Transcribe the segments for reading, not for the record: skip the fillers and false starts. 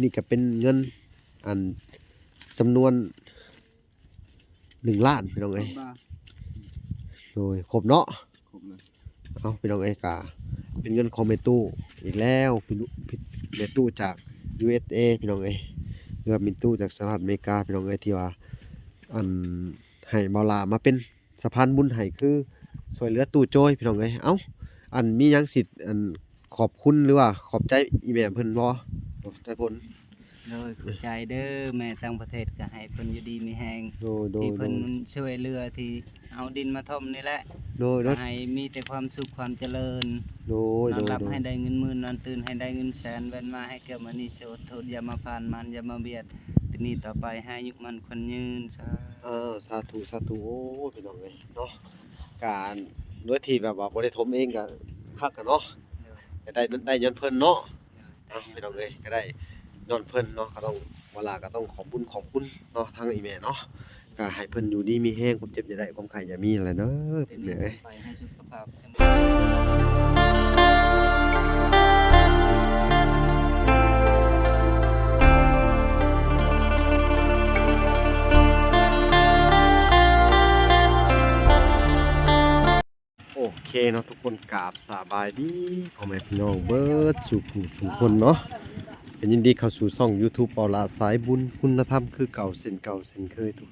นี่ก็เป็นเงินอันจำนวน1 ล้านพี่น้องเอ้ยโดยครบเนาะครบเลยเอาพี่น้องเอ้ยกะเป็นเงินของเมตู้อีกแล้วพี่เมตู้จาก USA พี่น้องเอ้ยหรือว่าเมตู้จากสหรัฐอเมริกาพี่น้องเอ้ยที่ว่าอันให้เบาลามาเป็นสะพานบุญให้คือช่วยเหลือตู้โจยพี่น้องเอ้ยเอ้าอันมีหยังสิอันขอบคุณหรือว่าขอบใจอีแม่เพิ่นบ่ขอบใจเพิ่นเลยขอบใจเด้อแม่ต่างประเทศก็ให้เพิ่นอยู่ดีมีแฮงโดที่เพิ่นช่วยเหลือที่เอาดินมาถมนี่แหละโดยให้มีแต่ความสุขความเจริญโดยนอนหลับให้ได้เงินหมื่นนอนตื่นให้ได้เงินแสนเว้นมาให้เกิดมานี่โสดโทษอย่ามาผ่านมันอย่ามาเบียดทีนี้ต่อไปให้อายุมันคนยืนสาธุสาธุโอ้พี่น้องเอ้ยเนาะการโดยที่แบบว่าบ่ได้ถมเองก็คักอะเนาะก็ได้ย้อนเพิ่นเนาะพี่น้องเอ้ยก็ได้ย้อนเพิ่นเนาะก็ต้องเวลาก็ต้องขอบคุณเนาะทางอีแม่เนาะก็ให้เพิ่นอยู่ดีมีแรงความเจ็บอย่าได้ความไข้อย่ามีนั่นแหละเด้อพี่แม่เอ้ยไปให้สุขภาพเข้มโอเคเนาะทุกคนกราบสบายดีพ่อแม่พี่น้องเบิดสู่ผู้สู่คนเนาะเป็นยินดีเข้าสู่ช่อง YouTube เปาลาสายบุญคุณธรรมคือเก่าเส้นเคยทุก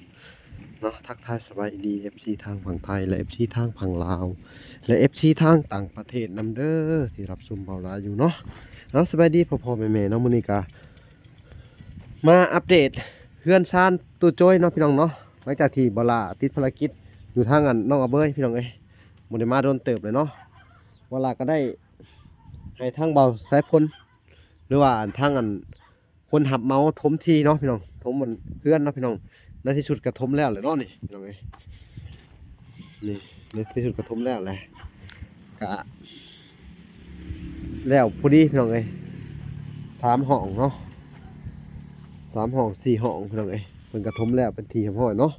เนาะทักทายสบายดี FC ทางฝั่งไทยและ FC ทางฝั่งลาวและ FC ทางต่างประเทศนำเด้อที่รับชมเปาลาอยู่เนาะสบายดีพ่อแม่เนาะมื้อนี้ก็มาอัปเดตเฮือนชานตู้โจ้ยเนาะพี่น้องเนาะหลังจากที่เปาลาติดภารกิจอยู่ทางอันน้องอาเบยพี่น้องเอ้ยบ่ได้มาโดนเติบเลยเนาะเวลาก็ได้ให้ทางเบาสายพลหรือว่าทางอันคนหับเมาถมทีเนาะพี่น้องถมมันเพื่อนเนาะพี่น้องในที่สุดกระทมแล้วเลยเนาะนี่พี่น้องเอ้ยนี่ในที่สุดกระทมแล้วแหละกะแล้วพอดีพี่น้องเอ้ย3 ห้องเนาะ3 ห้อง4 ห้องพี่น้องเอ้ยเป็นกระทมแล้วเป็นทีห้อยเนาะ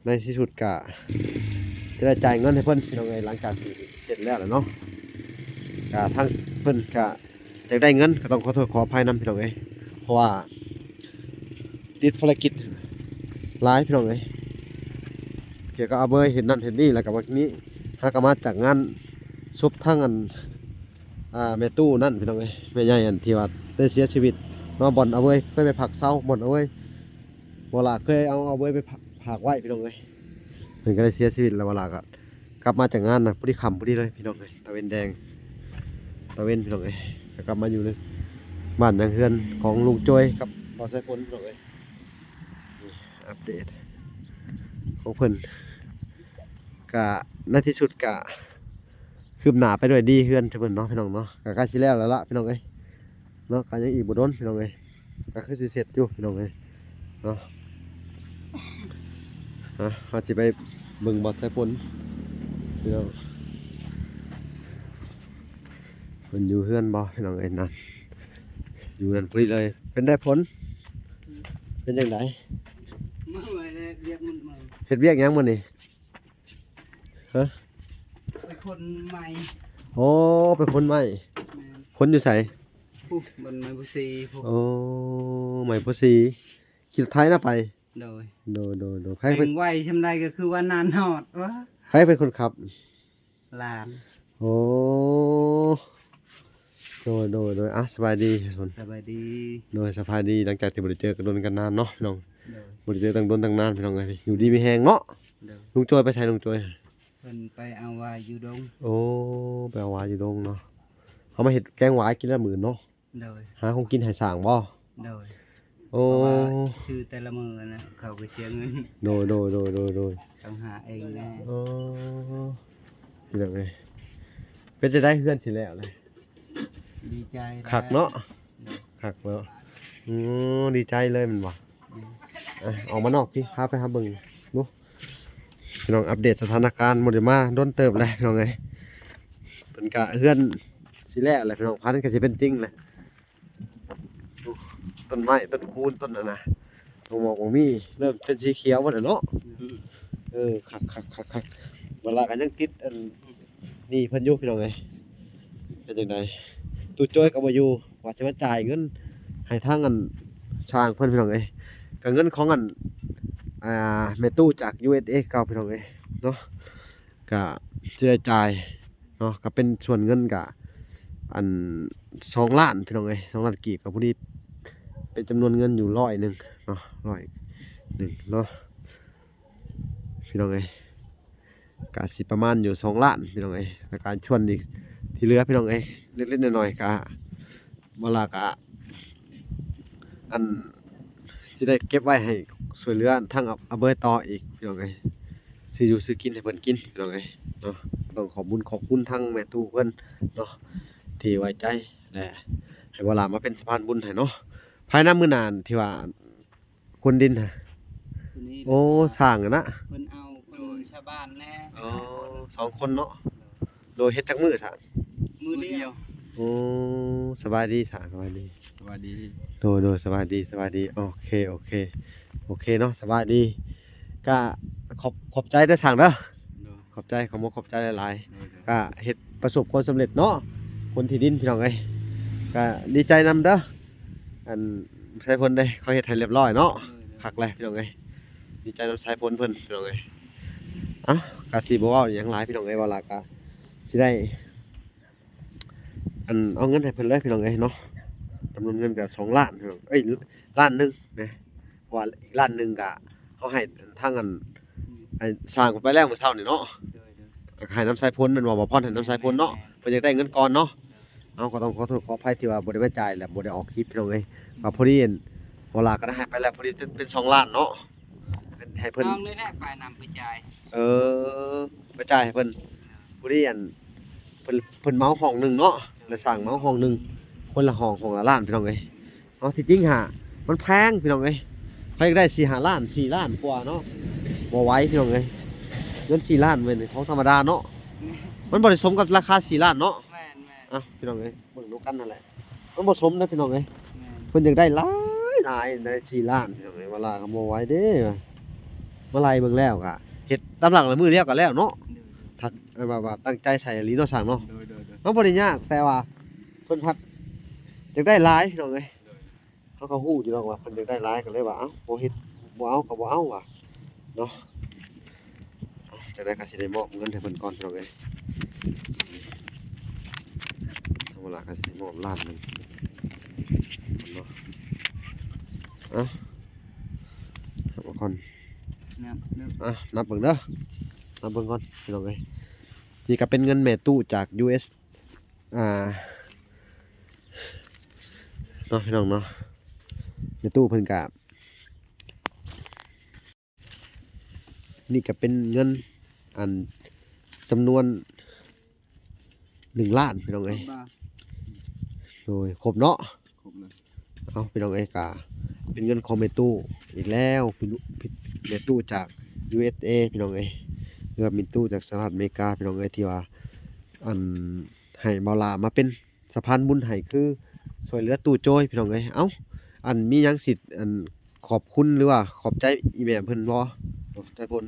ในที่สุดกะจะได้จ่ายเงินให้เพิ่นพี่น้องเอ้ยหลังจากที่เสร็จแล้วแหละเนาะกะทั้งเพิ่นกะอยากได้เงินก็ต้องขอโทษขออภัยนำพี่น้องเอ้ยเพราะว่าติดภารกิจหลายพี่น้องเอ้ยเกี่ยวกับอาเบยเห็นนั่นเห็นนี่แล้วกับวันนี้หากมาจากงานศพทั้งอันแม่ตู้นั่นพี่น้องเอ้ยแม่ใหญ่อันที่ว่าได้เสียชีวิตมาบ่อนอาเบยเคยไปผักเศร้าบ่อนอาเบยเวลาเคยเอาอาเบยไปผักไว้พี่น้องเอ้ยเพิ่นก็ได้เสียชีวิตแล้วเวลาก็กลับมาจากงานน่ะพอดีค่ำพอดีเลยพี่น้องเอ้ยตะเวนแดงตะเวนพี่น้องเอ้ยกลับมาอยู่ในบ้านเฮือนของลุงโจยกับบ่อสายฝนพี่น้องเอ้ยอัปเดตของเพิ่นกะในที่สุดกะคืบหน้าไปด้วยดีเฮือนเพิ่นเนาะพี่น้องเนาะกะใกล้สิแล้วล่ะพี่น้องเอ้ยเนาะก็ยังอีกบ่โดนพี่น้องเอ้ยก็คือสิเสร็จอยู่พี่น้องเอ้ยเนาะเฮาสิไปเบิ่งบ่อสายฝนพี่น้องเพิ่นอยู่เฮือนบ่พี่น้องเอ้ยนั่นอยู่นั่นพอดีเลยเป็นได้ผลเป็นจังได๋เมื่อไหร่เนี่ยเรียกมันมาเฮ็ดเวียกหยังมื้อนี้ฮะเป็นคนใหม่ โอ้เป็นคนใหม่คนอยู่ไสปุ๊บบนไม้บุษีปุ๊บโอ้ใหม่บ่สีขี่รถไถนะไปโดยใครเป็นไวชำได้ก็คือว่านานหอดวะใครเป็นคนขับหลานโอ้สบายดีสบายดีสบายดีหลังจากที่บ่ได้เจอกันโดนกันนานเนาะพี่น้องบ่ได้เจอตั้งโดนตั้งนานพี่น้องเอ้ยอยู่ดีมีแฮงเนาะลุงโจยไปใช้ลุงโจยเพิ่นไปเอาวายอยู่ดงโอ้ไปเอาหวายอยู่ดงเนาะเขามาเฮ็ดแกงหวายกินละมื้อเนาะหาของกินให้สร้างบ่โอ้ชื่อแต่ละมื้อนะเขาก็เสียเงินโดต้องหาเองแน่โอ้พี่น้องเอ้ยเป็นจะได้เฮือนสิแล้วเลยดีใจคักเนาะคักแล้วดีใจเลยมันบ่ออกมานอกพี่พาไปหาเบิ่งดูพี่น้องอัปเดตสถานการณ์บ่ได้มาโดนเติบเลยพี่น้องเอ้ยเพิ่นก็เฮือนสิแล้วแหละพี่น้องพันธุ์ก็สิเป็นจริงแหละต้นไม้ต้นคูนต้นน่ะนะตรงหมอกบ่มีเริ่มเป็นสีเขียวบ่ได้เนาะคักเวลาก็ยังติดอันนี่เพิ่นอยู่พี่น้องเอ้ยเป็นจังไดตู้โจ้ยก็บ่อยู่ว่าจะมาจ่ายเงิน ให้ทางอันสร้างเพิ่นพี่น้องเอ้ยก็เงินของอันแม่ตู้จาก USA เก่าพี่น้องเอ้ยเนาะก็สิได้จ่ายเนาะก็เป็นส่วนเงินก็อัน2ล้านพี่น้องเอ้ย2ล้านกีบก็พอดีเป็นจำนวนเงินอยู่100เนาะ100เนาะพี่น้องเอ้ยก็สิประมาณอยู่2ล้านพี่น้องเอ้ยแล้วการชวนอีกที่เหลือพี่น้องเอ้ยเล็กๆน้อยๆก็บ่ล่ะก็อันสิได้เก็บไว้ให้ช่วยเหลือทางอเบยต่ออีกพี่น้องเอ้ยซื้ออยู่ซื้อกินให้เพิ่นกินพี่น้องเอ้ยเนาะต้องขอบคุณทางแม่ตู้เพิ่นเนาะที่ไว้ใจและให้เวลามาเป็นสะพานบุญให้เนาะภายในมื้อหน้าที่ว่าคนดินน่ะ คนนี้ โอ้สร้างอะนะ เพิ่นเอาคนชาวบ้านแน่ อ๋อ2คนเนาะโดยเฮ็ดจักมื้อสร้าง มือเดียว โอ้สบายดีสร้างสบายดี สวัสดี โดยสบายดีโอเคเนาะสบายดีก็ขอบใจเด้อสร้างเด้อขอบใจขอบใจหลายๆก็เฮ็ดประสบความสำเร็จเนาะคนที่ดินพี่น้องเอ้ยก็ดีใจนำเด้ออันใช้เพิ่นได้เขาเฮ็ดให้เรียบร้อยเนาะคักแลพี่น้องเอ้ยดีใจนำใช้เพิ่นพี่น้องเอ้ยอ่ะก็สิบ่เว้าหยังหลายพี่น้องเอ้ยว่าล่ะก็สิได้อันเอาเงินให้เพิ่นเลยพี่น้องเอ้ยเนาะจำนวนเงินก็2ล้านพี่น้องเอ้ยล้านหนึงนะเพราะว่าอีกล้านหนึงก็เฮาให้ทางอันไอ้สร้างเพิ่นไปแล้วมื้อเช้านี่เนาะก็ให้น้ำใช้เพิ่นแม่นบ่พรให้น้ำใช้เพิ่นเนาะเพิ่นอยากได้เงินก่อนเนาะเอาก็ต้องขอโทษขออภัยที่ว่าบ่ได้มาจ่ายและบ่ได้ออกคลิปพี่น้องเอ้ยก็พอดีเห็นเวลาก็ได้ให้ไปแล้วพอดีเป็น2ล้านเนาะเป็นให้เพิ่น น้องเลยแหละไปนำไปจ่าย เออไปจ่ายให้เพิ่นผู้เรียนเพิ่นเมาห้องหนึงเนาะแล้วสั่งเมาห้องหนึงคนละห้องละล้านพี่น้องเอ้ยเนาะที่จริงหามันแพงพี่น้องเอ้ยใครได้4-5ล้าน4ล้านกว่าเนาะบ่ไหวพี่น้องเอ้ยเงิน4ล้านเว้ยของธรรมดาเนาะมันบ่ได้สมกับราคา4ล้านเนาะ แม่น อ่ะพี่น้องเอ้ยเบิ่งดูกันนั่นแหละมันบ่สมนะพี่น้องเอ้ย แม่น เพิ่นอยากได้หลายได้4ล้านพี่น้องเอ้ยเวลาก็บ่ไหวเด้มาไล่เบิ่งแล้วก็เฮ็ดตามหลังละมื้อเดียวก็แล้วเนาะ ทัดว่าตั้งใจใส่อีหลีเนาะสั่งเนาะมันบ่ได้ยากแต่ว่าเพิ่นพัดอยากได้หลายพี่น้องเอ้ยเขาก็ฮู้อยู่แล้วว่าเพิ่นอยากได้หลายก็เลยว่าเอ้าบ่เฮ็ดบ่เอาก็บ่เอาว่ะเนาะจังได๋ก็สิได้มอบเงินให้เพิ่นก่อนพี่น้องเอ้ยธรรมดาก็สิได้มอบล้านหนึงเนาะเอาก่อน นับ นับเบิ่งเด้อนับเบิ่งก่อนพี่น้องเอ้ยนี่ก็เป็นเงินแม่ตู้จาก US อ่าเนาะพี่น้องเนาะแม่ตู้เพิ่นก็นี่ก็เป็นเงินอันจำนวน1ล้านพี่น้องเอ้ยโดยครบเนาะ ครบเลย เอาพี่น้องเอ้ยก็เป็นเงินของแม่ตู้อีกแล้วแม่ตู้จาก USA พี่น้องเอ้ยเรือแม่ตู้จากสหรัฐอเมริกาพี่น้องเอ้ยที่ว่าอันให้เบาหลามาเป็นสะพานบุญให้คือช่วยเหลือตู้โจยพี่น้องเอ้ยเอ้าอันมีหยังสิอันขอบคุณหรือว่าขอบใจอีแม่เพิ่นบ่ขอบใจเพิ่น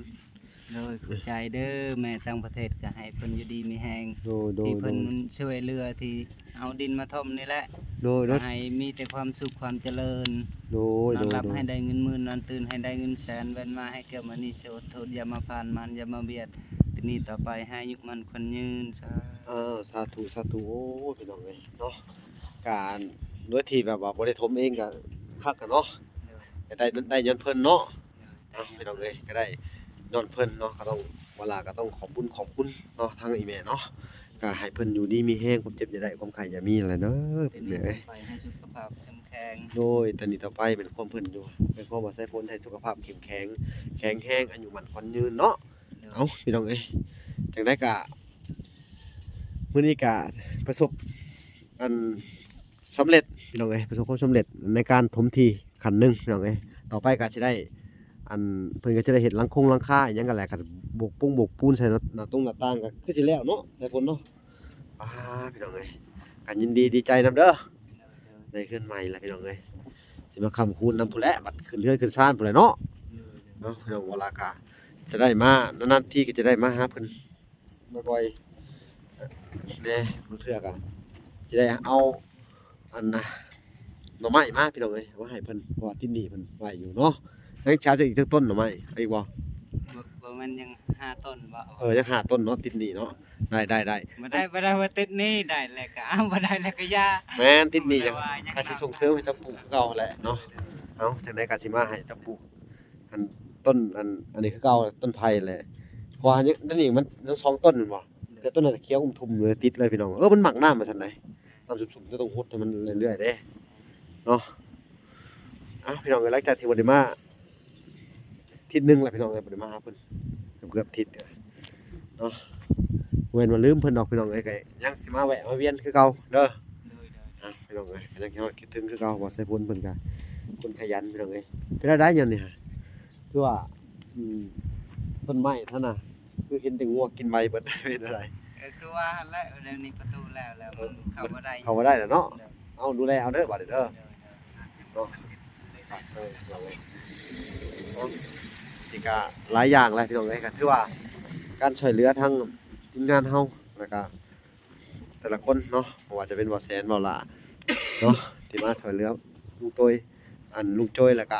เลยขอบใจเด้อแม่ต่างประเทศก็ให้เพิ่นอยู่ดีมีแฮง โดย ที่เพิ่นช่วยเหลือที่เอาดินมาถมนี่แหละ โดย ให้มีแต่ความสุขความเจริญ โดย นอนหลับให้ได้เงินหมื่นนอนตื่นให้ได้เงินแสนเว้นมาให้เกิดมานี่เสียอดทนอย่ามาผ่านมันอย่ามาเบียดทีนี้ต่อไปให้อายุมันคนยืนซะ สาธุโอ้ยพี่น้องเอ้ยเนาะการโดยที่แบบว่าบ่ได้ถมเองก็คักกันเนาะก็ได้ย้อนเพิ่นเนาะพี่น้องเอ้ยก็ได้ย้อนเพิ่นเนาะก็ต้องเวลาก็ต้องขอบคุณเนาะทางอีแม่เนาะก็ให้เพิ่นอยู่ดีมีแรงความเจ็บอย่าได้ความไข้อย่ามีอะไรเด้อ ที พี่ นี้ แม่เอ้ย ไปให้สุขภาพเข้มแข็ง โดยตอนนี้ต่อไปเป็นความเพิ่นอยู่เป็นความว่าใส่ผลให้สุขภาพเข้มแข็งแข็งแรงอายุมั่นขวัญยืนเนาะเอ้าพี่น้องเอ้ยจังได๋ก็มื้อนี้ก็ประสบอันสำเร็จพี่น้องเอ้ยประสบความสำเร็จในการถมที่ขั้นหนึงพี่น้องเอ้ยต่อไปก็สิได้อันเพิ่นก็จะได้เฮ็ดหลังคาอิหยังกันแหละก็โบกปูนใส่หน้าต่างก็คือสิแล้วเนาะใส่ผลเนาะพี่น้องเอ้ยก็ยินดีดีใจนำเด้อได้ขึ้นใหม่แล้วพี่น้องเอ้ยสิมาค้ำคูณนำผู้แลบัดขึ้นเรือนขึ้นศาลพุ่นแหละเนาะพี่น้องเวลาก็จะได้มานานๆทีก็จะได้มาหาเพิ่นบ่อยๆแหน่บางเทื่อก็สิได้เอาอันน่ะ หน่อไม้มาพี่น้องเอ้ยเอามาให้เพิ่นเพราะว่าที่นี่เพิ่นไว้อยู่เนาะยังเช้าจะอีกจักต้นหน่อไม้เอาอีกบ่ บ่มันยัง5ต้นบ่ ยังหาต้นเนาะติดนี่เนาะได้บ่ได้ว่าติดนี้ได้แล้วก็อ้าวบ่ได้แล้วก็อย่า แม่นติดนี่ยัง ว่ายัง ก็สิส่งเสริมให้เจ้าปลูกคือเก่าแหละเนาะเอาจังได๋ก็สิมาให้เจ้าปลูกอันต้นอันนี้คือเก่าต้นไผ่แหละเพราะว่าอันนี้มันทั้งสองต้นแม่นบ่แต่ต้นนั้นเขียวทุ่มเลยติดเลยพี่น้องมันหมักน้ำมาซั่นไดน้ำสุ่มๆจะต้องฮดให้มันเรื่อยๆเด้เนาะพี่น้องเอ้ยหลังจากที่บ่ได้มาทิศนึงแหละพี่น้องเอ้ยบ่ได้มาหาเพิ่นเกือบทิศเนาะเว้นว่าลืมเพิ่นดอกพี่น้องเอ้ยก็ยังสิมาแวะมาเวียนคือเก่าเด้อพี่น้องเอ้ยก็ยังคิดถึงคือเก่าบ่ใส่พ้นเพิ่นก็คนขยันพี่น้องเอ้ยเป็นได้หยังนี่ฮะคือว่าต้นไม้เท่าน่ะคือเห็นแต่งัวกินใบเบิดเป็นอะไร คือว่าแล้วเดี๋ยวนี้ประตูแล้วมันเข้าบ่ได้ เข้าบ่ได้แล้วเนาะเอาดูแลเอาเด้อบัดนี้เด้อเนาะสิก็หลายอย่างแหละพี่น้องเอ้ยก็ถือว่าการช่วยเหลือทั้งทีมงานเฮาแล้วก็แต่ละคนเนาะบ่ว่าจะเป็นบ่แสนบ่หลาเนาะที่มาช่วยเหลือลุงโตยลุงโจ้ยแล้วก็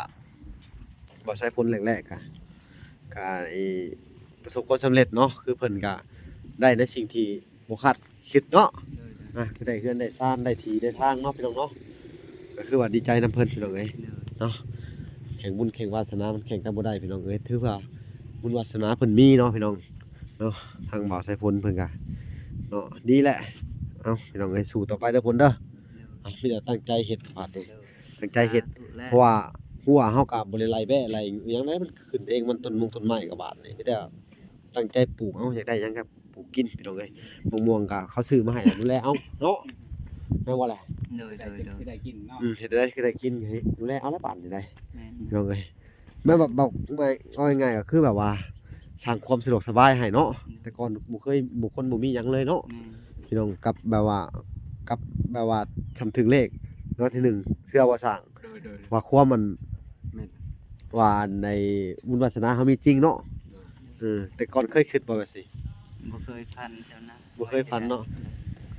บ่ใช้ผลแรกๆก็ประสบความสำเร็จเนาะคือเพิ่นก็ได้ในสิ่งที่บ่คาดคิดเนาะคือได้เฮือนได้ซ่านได้ที่ได้ทางเนาะพี่น้องเนาะก็คือว่าดีใจนำเพิ่นพี่น้องเอ้ยเนาะแข่งบุญแข่งวาสนามันแข่งกันบ่ได้พี่น้องเอ้ยถือว่าบุญวาสนาเพิ่นมีเนาะพี่น้องเนาะทางบ่าวไสพลเพิ่นก็เนาะดีแหละพี่น้องเอ้ยสู้ต่อไปเด้อพลเด้อมีแต่ตั้งใจเฮ็ดบาดนี้ตั้งใจเฮ็ดเพราะว่าหัวเฮาก็บ่ได้ไล่แบ้ไล่อิหยังได้มันขึ้นเองมันต้นไม้ก็บาดนี่มีแต่ตั้งใจปลูกอยากได้หยังก็ปลูกกินพี่น้องเอ้ยมะม่วงก็เขาซื้อมาให้ดูแลเนาะแม่นบ่ล่ะ คือได้กินเนาะ เฮ็ดได้คือได้กินให้ดูแลเอาละบาดนี่ได้พี่น้องเอ้ยแม่แบบเอาง่ายๆก็คือแบบว่าสร้างความสะดวกสบายให้เนาะแต่ก่อนบุคคลบ่มีหยังเลยเนาะพี่น้องกับแบบว่าทำถึงเลขเนาะที่1เชื่อว่าสร้างว่าความมันว่าในบุญวาสนาเฮามีจริงเนาะแต่ก่อนเคยคิดบ่แบบสิ บ่เคยพันเจ้านะ บ่เคยฝันเนาะ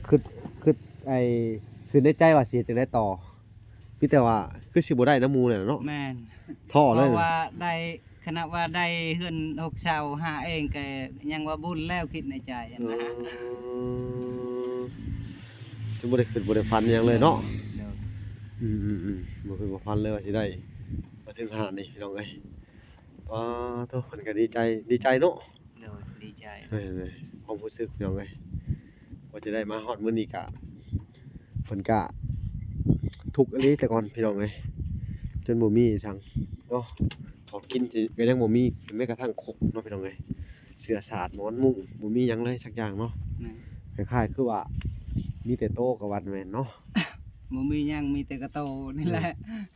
คือคือในใจว่าสิเฮ็ดจังได๋ต่อมีแต่ว่าคือสิบ่ได้น้ำหมู่นั่นล่ะเนาะ แม่น ท้อ เพ เลย ราะว่าได้ขณะว่าได้เฮือน6เช้าหาเองก็ยังว่าบุญแล้วคิดในใจนะ จะบ่ได้คิดบ่ได้ฝันหยังเลยเนาะบ่เคยบ่ฝันเลยว่าสิได้มาถึงขนาดนี้พี่น้องเอ้ยโธ่เพิ่นก็ดีใจเนาะ ดีใจ ความรู้สึกพี่น้องเอ้ยว่าจะได้มาฮอดมื้อนี้ก็เพิ่นก็ทุกข์อีหลีแต่ก่อนพี่น้องเอ้ยจนบ่มีสั่งเนาะของกินสิก็ยังบ่มีแม้กระทั่งครกเนาะพี่น้องเอ้ยเสื้อสาดหมอนมุ้งบ่มีหยังเลยสักอย่างเนาะคล้ายๆคือว่ามีแต่โต๊ะกับวัดแม่นเนาะ บ่มีหยังมีแต่กระโตนี่แหละ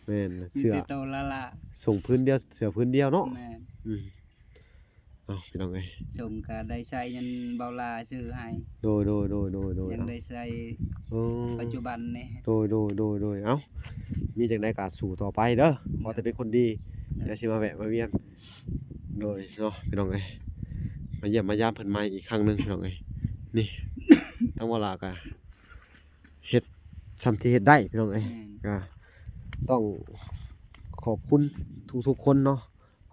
แม่น มี เสื้อ แต่โตละละ ส่งพื้นเดียวเสื้อพื้นเดียวเนาะ แม่น พี่น้องเอ้ย ส่งก็ได้ใช้ยันเบาลาซื้อให้ โดย ยังได้ใช้ปัจจุบันนี่ โดยมีจังได๋ก็สู้ต่อไปเด้อขอแต่เป็นคนดีเดี๋ยวสิมาแวะมาเวียนโดยเนาะพี่น้องเอ้ยมาเยี่ยมมายามเพิ่นใหม่อีกครั้งหนึงพี่น้องเอ้ยนี่ ทั้งเวลาก็เฮ็ดส่ำที่เฮ็ดได้พี่น้องเอ้ย ก็ต้องขอบคุณทุกๆคนเนาะ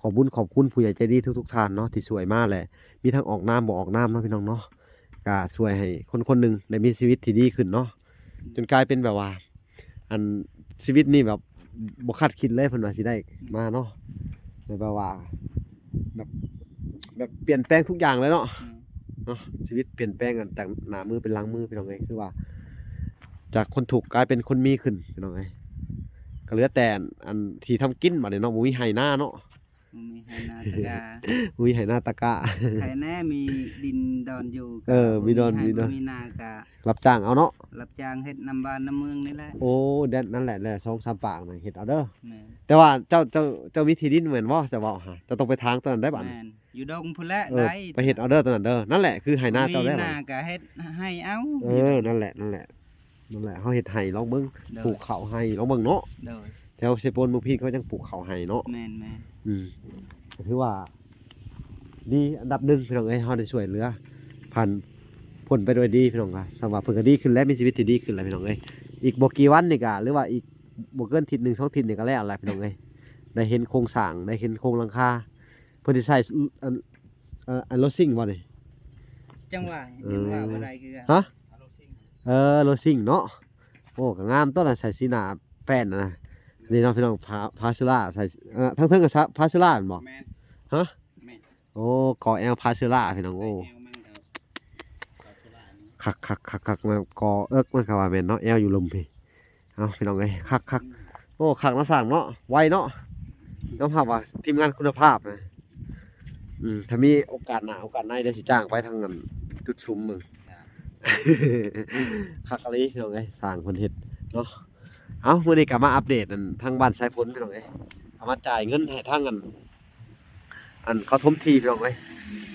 ขอบคุณผู้ใหญ่ใจดีทุกๆท่านเนาะที่ช่วยมาแหละมีทั้งออกน้ำบ่ออกน้ำเนาะพี่น้องเนาะก็ช่วยให้คนๆหนึงได้มีชีวิตที่ดีขึ้นเนาะจนกลายเป็นแบบว่าอันชีวิตนี่แบบบ่คาดคิดเลยเพิ่นว่าสิได้มาเนาะแบบว่าแบบเปลี่ยนแปลงทุกอย่างเลยเนาะชีวิตเปลี่ยนแปลงกันจากหน้ามือเป็นหลังมือพี่น้องเอ้ยคือว่า จากคนถูกข์กลายเป็นคนมีขึ้นพี่น้องเอ้ยก็เหลือแต่อันที่ทำกินบัดนี้เนาะบ่มีไห้นาเนาะ มีให้นาตะกา บ่มีไห้นาตะกะ ใครแน่มีดินดอนอยู่ มีดอน มีนากะ รับจ้างเอาเนาะ รับจ้างเฮ็ดนำบ้านนำเมืองนี่แหละ โอ้นั่นแหละ2-3 ปากน่ะเฮ็ดเอาเด้อ แม่น แต่ว่าเจ้ามีที่ดินเหมือนบ่จะเว้าหาจะต้องไปทางตอนนั้นได้บัด แม่นอยู่ดงพุ่นแหละ ได้ไปเฮ็ดเอาเด้อตอนนั้นเด้อนั่นแหละคือไห้นาเจ้าได้ มี บั นา ด กะเฮ็ดให้เอา นั่นแหละเฮาเฮ็ดไห้ลองเบิ่งปลูกข้าวไห้ลองเบิ่งเนาะ โดย แถวเซโปนเมืองพีเขายังปลูกข้าวไห้เนาะ แม่น ก็ถือว่าดีอันดับหนึ่งพี่น้องเอ้ยเฮาได้ช่วยเหลือผ่านพ้นไปด้วยดีพี่น้องก็สำหรับเพิ่นก็ดีขึ้นและมีชีวิตที่ดีขึ้นแล้วพี่น้องเอ้ยอีกบ่กี่วันนี่ก็หรือว่าอีก บ่เกินทิศ1 2ทิศนี่ก็แล้วแหละพี่น้องเอ้ยได้เห็นโครงสร้างได้เห็นโครงหลังคาเพิ่นสิใช้อันอันรถซิ่งบ่นี่ จังหวะยังว่าบ่ได้คือกัน ฮะรถซิ่งเนาะโอ้ก็งามต้นน่ะใส่สีหน้าแป้นน่ะนะนี่เนาะพี่น้องพาเชล่าใส่ทั้งเทิงก็พาเชล่าแม่นบ่ แม่น ฮะ แม่น โอ้กอแอลพาเชล่าพี่น้องโอ้ แอวมันก็ขอสุรานี่ คักมันกอเอิกมันก็ว่าแม่นเนาะแอลอยู่ลมพี่เอาพี่น้องเอ้ยคักโอ้คักมาสร้างเนาะไวเนาะยอมรับว่าทีมงานคุณภาพนะถ้ามีโอกาสหน้าโอกาสในเดี๋ยวสิจ้างไปทางนั้นจุดชุมมึง คักอะลีพี่น้องเอ้ยสร้างเพิ่นเฮ็ดเนาะเอามื้อนี้ก็มาอัปเดตอันทางบ้านสายฝนพี่น้องเอ้ยเอามาจ่ายเงินให้ทางอันเขาถมทีพี่น้องเอ้ย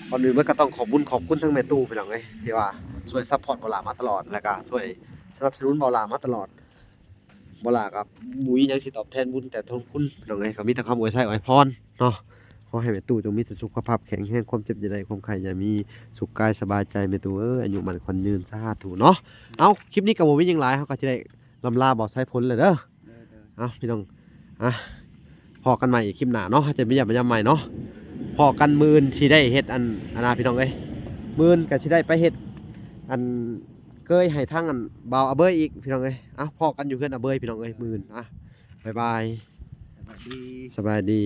ก่อนอื่นมันก็ต้องขอบคุณทั้งแม่ตู้พี่น้องเอ้ยที่ว่าช่วยซัพพอร์ตบ่าวหลามาตลอดแล้วก็ช่วยสนับสนุนบ่าวหลามาตลอดบ่าวหลากับบ่มีหยังสิตอบแทนบุญแต่ทนคุณพี่น้องเอ้ยก็มีแต่คำอวยไว้พรเนาะขอให้แม่ตู้จงมีแต่สุขภาพแข็งแรงความเจ็บอย่าได้ความไข้อย่ามีสุขกายสบายใจแม่ตู้เอ้ยอายุมั่นขวัญยืนสาธุเนาะเอาคลิปนี้ก็บ่มีหยังหลายเฮาก็สิได้ลำลาบ่าวสายฝนเลยเด้อ เด้อ เอาพี่น้องพอกันใหม่อีกคลิปหน้าเนาะจะไม่อยากมายามใหม่เนาะพอกันมื่นที่ได้เฮ็ดอันนาพี่น้องเอ้ยมื่นก็สิได้ไปเฮ็ดอันเกยให้ทางอันบ่าวอาเบยอีกพี่น้องเอ้ยพอกันอยู่เพื่อนอาเบยพี่น้องเอ้ยมื่นบ๊ายบาย ๆสวัสดี สบายดี